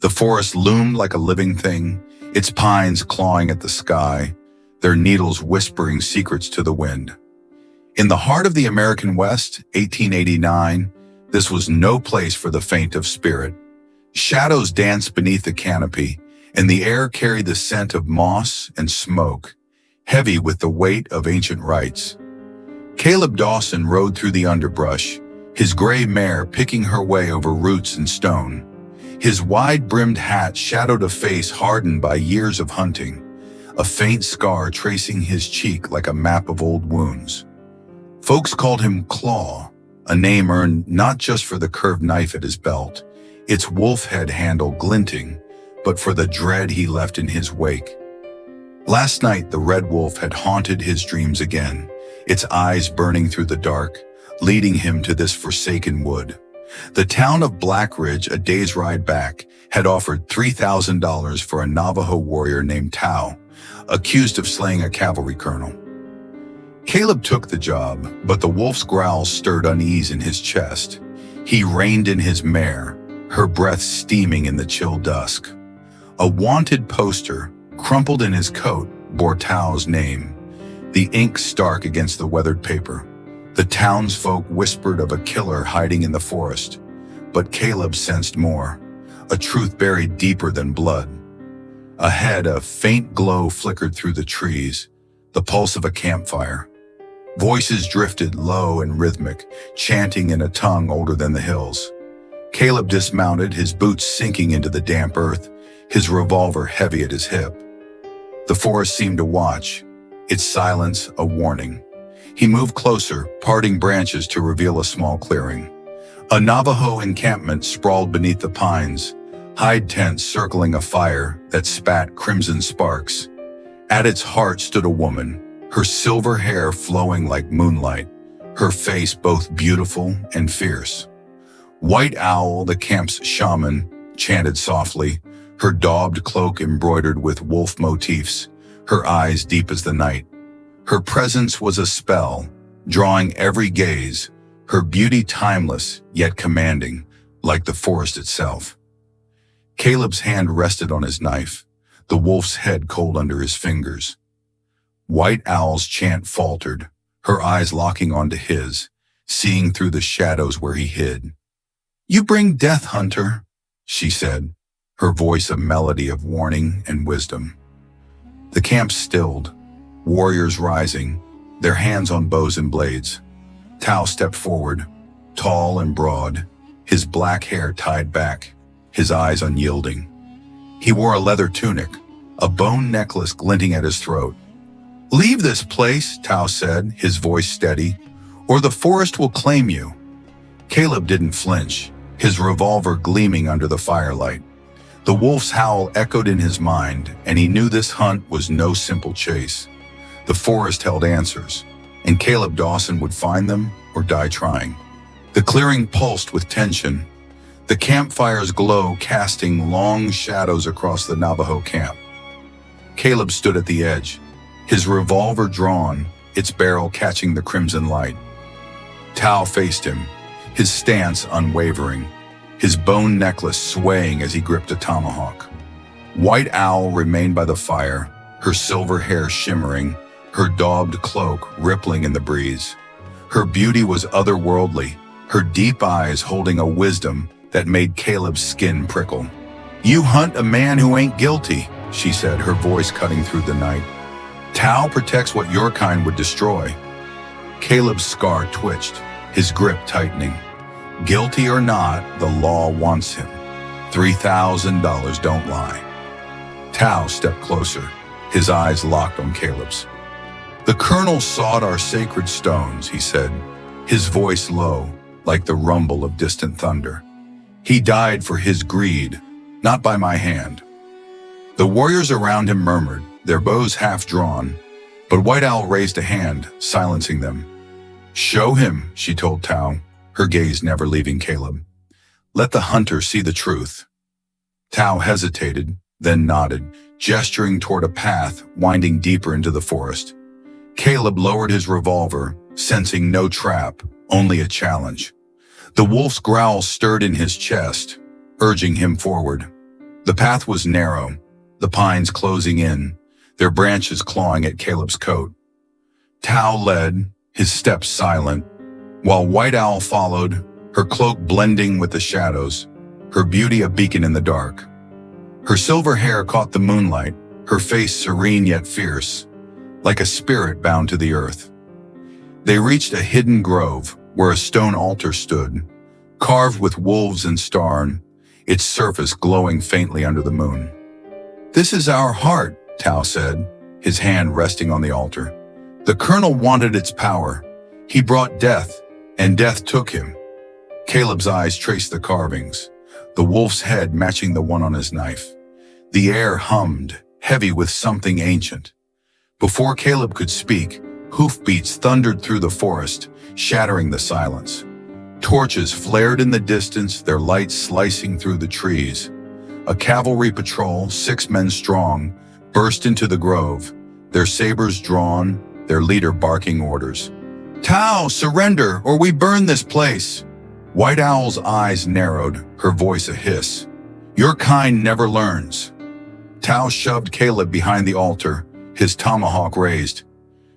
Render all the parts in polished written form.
The forest loomed like a living thing, its pines clawing at the sky, their needles whispering secrets to the wind. In the heart of the American West, 1889, this was no place for the faint of spirit. Shadows danced beneath the canopy, and the air carried the scent of moss and smoke, heavy with the weight of ancient rites. Caleb Dawson rode through the underbrush, his gray mare picking her way over roots and stone. His wide-brimmed hat shadowed a face hardened by years of hunting, a faint scar tracing his cheek like a map of old wounds. Folks called him Claw, a name earned not just for the curved knife at his belt, its wolf head handle glinting, but for the dread he left in his wake. Last night, the red wolf had haunted his dreams again, its eyes burning through the dark, leading him to this forsaken wood. The town of Black Ridge, a day's ride back, had offered $3,000 for a Navajo warrior named Tao, accused of slaying a cavalry colonel. Caleb took the job, but the wolf's growls stirred unease in his chest. He reined in his mare, her breath steaming in the chill dusk. A wanted poster, crumpled in his coat, bore Tao's name, the ink stark against the weathered paper. The townsfolk whispered of a killer hiding in the forest, but Caleb sensed more, a truth buried deeper than blood. Ahead, a faint glow flickered through the trees, the pulse of a campfire. Voices drifted low and rhythmic, chanting in a tongue older than the hills. Caleb dismounted, his boots sinking into the damp earth, his revolver heavy at his hip. The forest seemed to watch, its silence a warning. He moved closer, parting branches to reveal a small clearing. A Navajo encampment sprawled beneath the pines, hide tents circling a fire that spat crimson sparks. At its heart stood a woman, her silver hair flowing like moonlight, her face both beautiful and fierce. White Owl, the camp's shaman, chanted softly, her daubed cloak embroidered with wolf motifs, her eyes deep as the night. Her presence was a spell, drawing every gaze, her beauty timeless yet commanding, like the forest itself. Caleb's hand rested on his knife, the wolf's head cold under his fingers. White Owl's chant faltered, her eyes locking onto his, seeing through the shadows where he hid. "You bring death, hunter," she said, her voice a melody of warning and wisdom. The camp stilled, warriors rising, their hands on bows and blades. Tao stepped forward, tall and broad, his black hair tied back, his eyes unyielding. He wore a leather tunic, a bone necklace glinting at his throat. "Leave this place," Tao said, his voice steady, "or the forest will claim you." Caleb didn't flinch, his revolver gleaming under the firelight. The wolf's howl echoed in his mind, and he knew this hunt was no simple chase. The forest held answers, and Caleb Dawson would find them or die trying. The clearing pulsed with tension, the campfire's glow casting long shadows across the Navajo camp. Caleb stood at the edge, his revolver drawn, its barrel catching the crimson light. Tao faced him, his stance unwavering, his bone necklace swaying as he gripped a tomahawk. White Owl remained by the fire, her silver hair shimmering, her daubed cloak rippling in the breeze. Her beauty was otherworldly, her deep eyes holding a wisdom that made Caleb's skin prickle. "You hunt a man who ain't guilty," she said, her voice cutting through the night. "Tao protects what your kind would destroy." Caleb's scar twitched, his grip tightening. Guilty or not, the law wants him. $3,000 don't lie. Tao stepped closer, his eyes locked on Caleb's. "The colonel sought our sacred stones," he said, his voice low, like the rumble of distant thunder. "He died for his greed, not by my hand." The warriors around him murmured, their bows half drawn, but White Owl raised a hand, silencing them. "Show him," she told Tao, her gaze never leaving Caleb. "Let the hunter see the truth." Tao hesitated, then nodded, gesturing toward a path winding deeper into the forest. Caleb lowered his revolver, sensing no trap, only a challenge. The wolf's growl stirred in his chest, urging him forward. The path was narrow, the pines closing in, their branches clawing at Caleb's coat. Tao led, his steps silent, while White Owl followed, her cloak blending with the shadows, her beauty a beacon in the dark. Her silver hair caught the moonlight, her face serene yet fierce, like a spirit bound to the earth. They reached a hidden grove where a stone altar stood, carved with wolves and starn, its surface glowing faintly under the moon. "This is our heart," Tao said, his hand resting on the altar. "The colonel wanted its power. He brought death, and death took him." Caleb's eyes traced the carvings, the wolf's head matching the one on his knife. The air hummed, heavy with something ancient. Before Caleb could speak, hoofbeats thundered through the forest, shattering the silence. Torches flared in the distance, their light slicing through the trees. A cavalry patrol, 6 men strong, burst into the grove, their sabers drawn, their leader barking orders. "Tao, surrender, or we burn this place!" White Owl's eyes narrowed, her voice a hiss. "Your kind never learns." Tao shoved Caleb behind the altar, his tomahawk raised.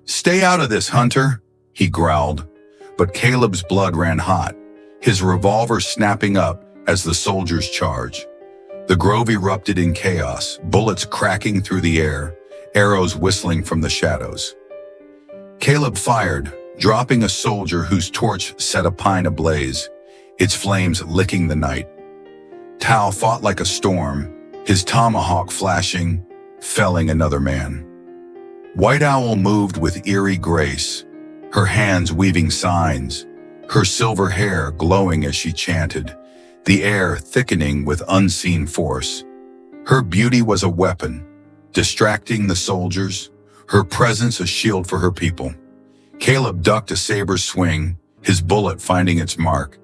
"Stay out of this, hunter," he growled. But Caleb's blood ran hot, his revolver snapping up as the soldiers charged. The grove erupted in chaos, bullets cracking through the air, arrows whistling from the shadows. Caleb fired, dropping a soldier whose torch set a pine ablaze, its flames licking the night. Tao fought like a storm, his tomahawk flashing, felling another man. White Owl moved with eerie grace, her hands weaving signs, her silver hair glowing as she chanted, the air thickening with unseen force. Her beauty was a weapon, distracting the soldiers, her presence a shield for her people. Caleb ducked a saber's swing, his bullet finding its mark,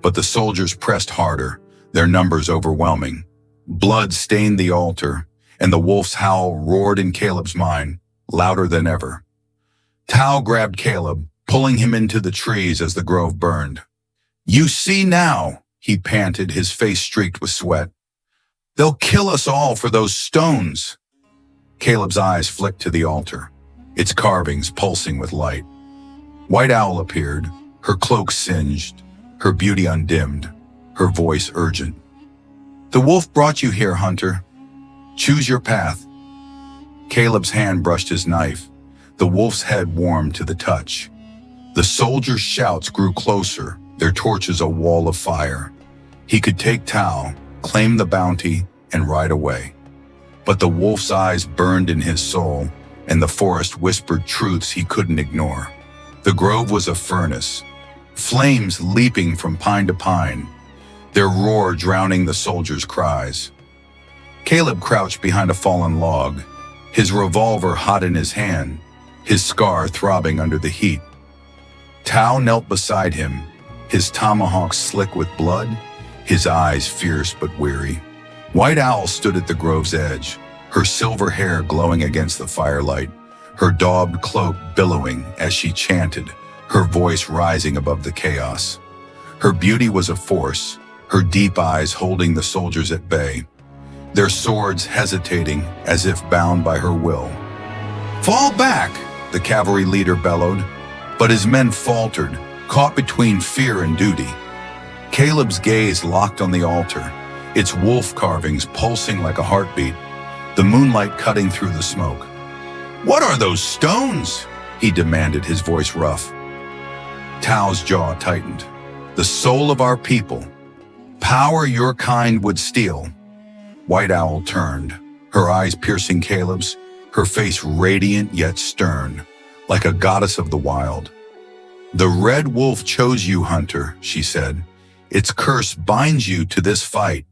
but the soldiers pressed harder, their numbers overwhelming. Blood stained the altar, and the wolf's howl roared in Caleb's mind, louder than ever. Tao grabbed Caleb, pulling him into the trees as the grove burned. "You see now," he panted, his face streaked with sweat. "They'll kill us all for those stones." Caleb's eyes flicked to the altar, its carvings pulsing with light. White Owl appeared, her cloak singed, her beauty undimmed, her voice urgent. "The wolf brought you here, hunter. Choose your path." Caleb's hand brushed his knife, the wolf's head warmed to the touch. The soldiers' shouts grew closer, their torches a wall of fire. He could take Tao, claim the bounty, and ride away. But the wolf's eyes burned in his soul, and the forest whispered truths he couldn't ignore. The grove was a furnace, flames leaping from pine to pine, their roar drowning the soldiers' cries. Caleb crouched behind a fallen log, his revolver hot in his hand, his scar throbbing under the heat. Tao knelt beside him, his tomahawk slick with blood, his eyes fierce but weary. White Owl stood at the grove's edge, her silver hair glowing against the firelight, her daubed cloak billowing as she chanted, her voice rising above the chaos. Her beauty was a force, her deep eyes holding the soldiers at bay, their swords hesitating as if bound by her will. "Fall back!" the cavalry leader bellowed, but his men faltered, caught between fear and duty. Caleb's gaze locked on the altar, its wolf carvings pulsing like a heartbeat, the moonlight cutting through the smoke. "What are those stones?" he demanded, his voice rough. Tao's jaw tightened. "The soul of our people. Power your kind would steal." White Owl turned, her eyes piercing Caleb's, her face radiant yet stern, like a goddess of the wild. "The red wolf chose you, hunter," she said. "Its curse binds you to this fight."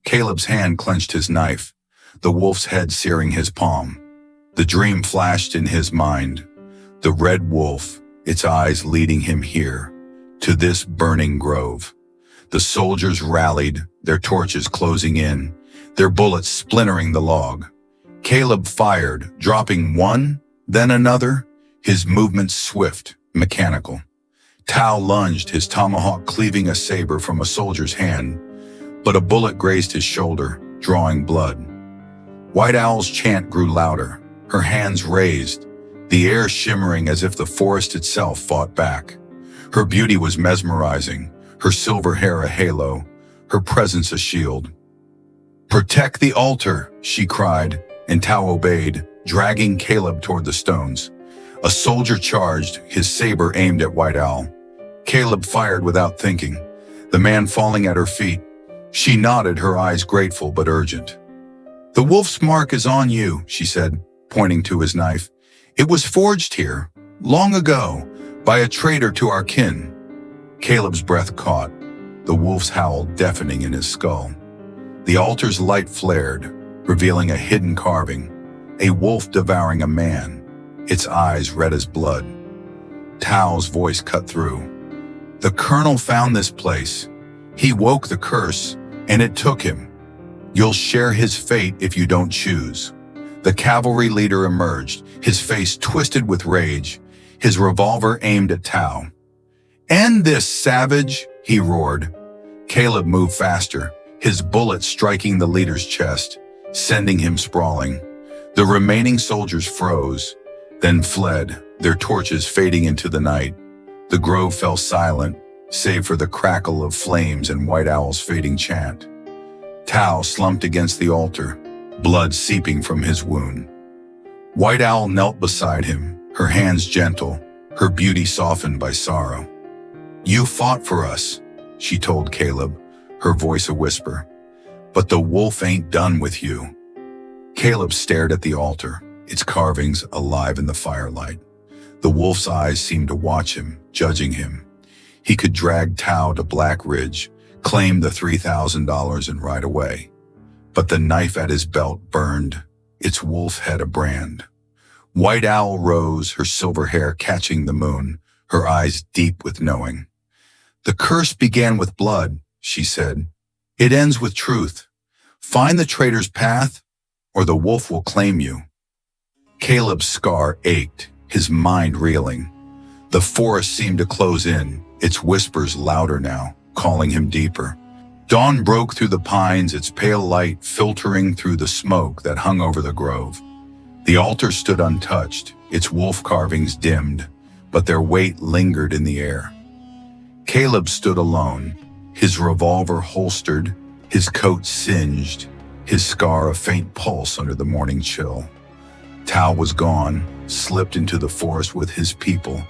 Caleb's hand clenched his knife, the wolf's head searing his palm. The dream flashed in his mind. The red wolf, its eyes leading him here, to this burning grove. The soldiers rallied, their torches closing in, their bullets splintering the log. Caleb fired, dropping one, then another, his movements swift, mechanical. Tao lunged, his tomahawk cleaving a saber from a soldier's hand, but a bullet grazed his shoulder, drawing blood. White Owl's chant grew louder, her hands raised, the air shimmering as if the forest itself fought back. Her beauty was mesmerizing, her silver hair a halo, her presence a shield. "Protect the altar," she cried, and Tao obeyed, dragging Caleb toward the stones. A soldier charged, his saber aimed at White Owl. Caleb fired without thinking, the man falling at her feet. She nodded, her eyes grateful but urgent. "The wolf's mark is on you," she said, pointing to his knife. "It was forged here, long ago, by a traitor to our kin." Caleb's breath caught, the wolf's howl deafening in his skull. The altar's light flared, revealing a hidden carving, a wolf devouring a man, its eyes red as blood. Tao's voice cut through. "The colonel found this place. He woke the curse, and it took him. You'll share his fate if you don't choose." The cavalry leader emerged, his face twisted with rage, his revolver aimed at Tao. "End this, savage!" he roared. Caleb moved faster, his bullet striking the leader's chest, sending him sprawling. The remaining soldiers froze, then fled, their torches fading into the night. The grove fell silent, save for the crackle of flames and White Owl's fading chant. Tao slumped against the altar, blood seeping from his wound. White Owl knelt beside him, her hands gentle, her beauty softened by sorrow. "You fought for us," she told Caleb, her voice a whisper. "But the wolf ain't done with you." Caleb stared at the altar, its carvings alive in the firelight. The wolf's eyes seemed to watch him, judging him. He could drag Tao to Black Ridge, claim the $3,000 and ride away. But the knife at his belt burned, its wolf head a brand. White Owl rose, her silver hair catching the moon, her eyes deep with knowing. "The curse began with blood," she said. "It ends with truth. Find the traitor's path, or the wolf will claim you." Caleb's scar ached, his mind reeling. The forest seemed to close in, its whispers louder now, calling him deeper. Dawn broke through the pines, its pale light filtering through the smoke that hung over the grove. The altar stood untouched, its wolf carvings dimmed, but their weight lingered in the air. Caleb stood alone, his revolver holstered, his coat singed, his scar a faint pulse under the morning chill. Tao was gone, slipped into the forest with his people,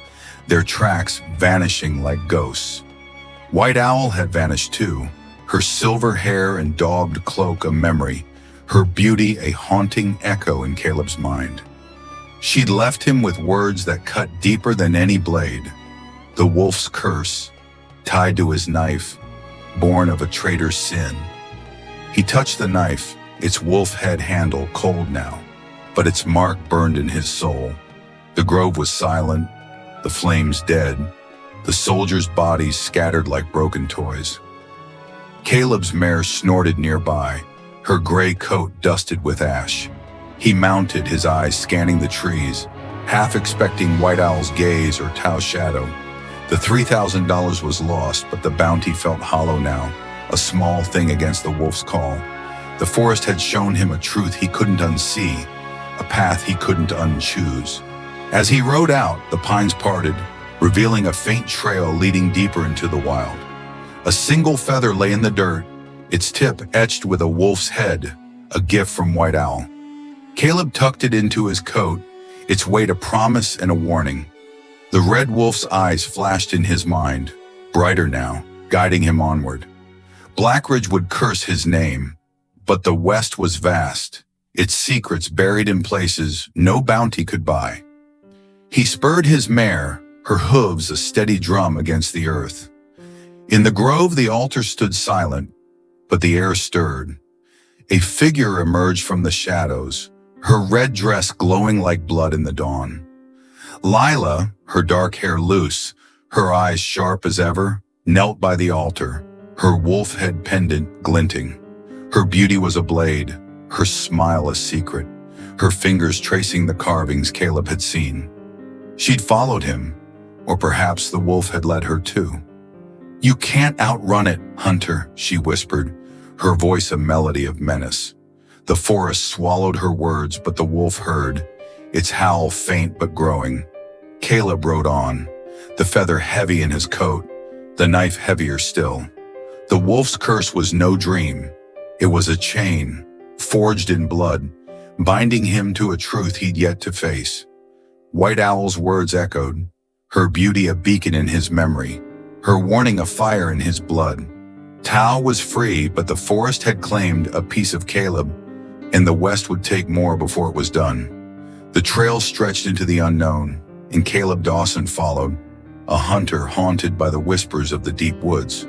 their tracks vanishing like ghosts. White Owl had vanished too, her silver hair and daubed cloak a memory, her beauty a haunting echo in Caleb's mind. She'd left him with words that cut deeper than any blade. The wolf's curse, tied to his knife, born of a traitor's sin. He touched the knife, its wolf head handle cold now, but its mark burned in his soul. The grove was silent, the flames dead, the soldiers' bodies scattered like broken toys. Caleb's mare snorted nearby, her gray coat dusted with ash. He mounted, his eyes scanning the trees, half expecting White Owl's gaze or Tao's shadow. The $3,000 was lost, but the bounty felt hollow now, a small thing against the wolf's call. The forest had shown him a truth he couldn't unsee, a path he couldn't unchoose. As he rode out, the pines parted, revealing a faint trail leading deeper into the wild. A single feather lay in the dirt, its tip etched with a wolf's head, a gift from White Owl. Caleb tucked it into his coat, its weight a promise and a warning. The red wolf's eyes flashed in his mind, brighter now, guiding him onward. Blackridge would curse his name, but the West was vast, its secrets buried in places no bounty could buy. He spurred his mare, her hooves a steady drum against the earth. In the grove, the altar stood silent, but the air stirred. A figure emerged from the shadows, her red dress glowing like blood in the dawn. Lila, her dark hair loose, her eyes sharp as ever, knelt by the altar, her wolf head pendant glinting. Her beauty was a blade, her smile a secret, her fingers tracing the carvings Caleb had seen. She'd followed him, or perhaps the wolf had led her too. "You can't outrun it, Hunter," she whispered, her voice a melody of menace. The forest swallowed her words, but the wolf heard, its howl faint but growing. Caleb rode on, the feather heavy in his coat, the knife heavier still. The wolf's curse was no dream. It was a chain, forged in blood, binding him to a truth he'd yet to face. White Owl's words echoed, her beauty a beacon in his memory, her warning a fire in his blood. Tao was free, but the forest had claimed a piece of Caleb, and the West would take more before it was done. The trail stretched into the unknown, and Caleb Dawson followed, a hunter haunted by the whispers of the deep woods.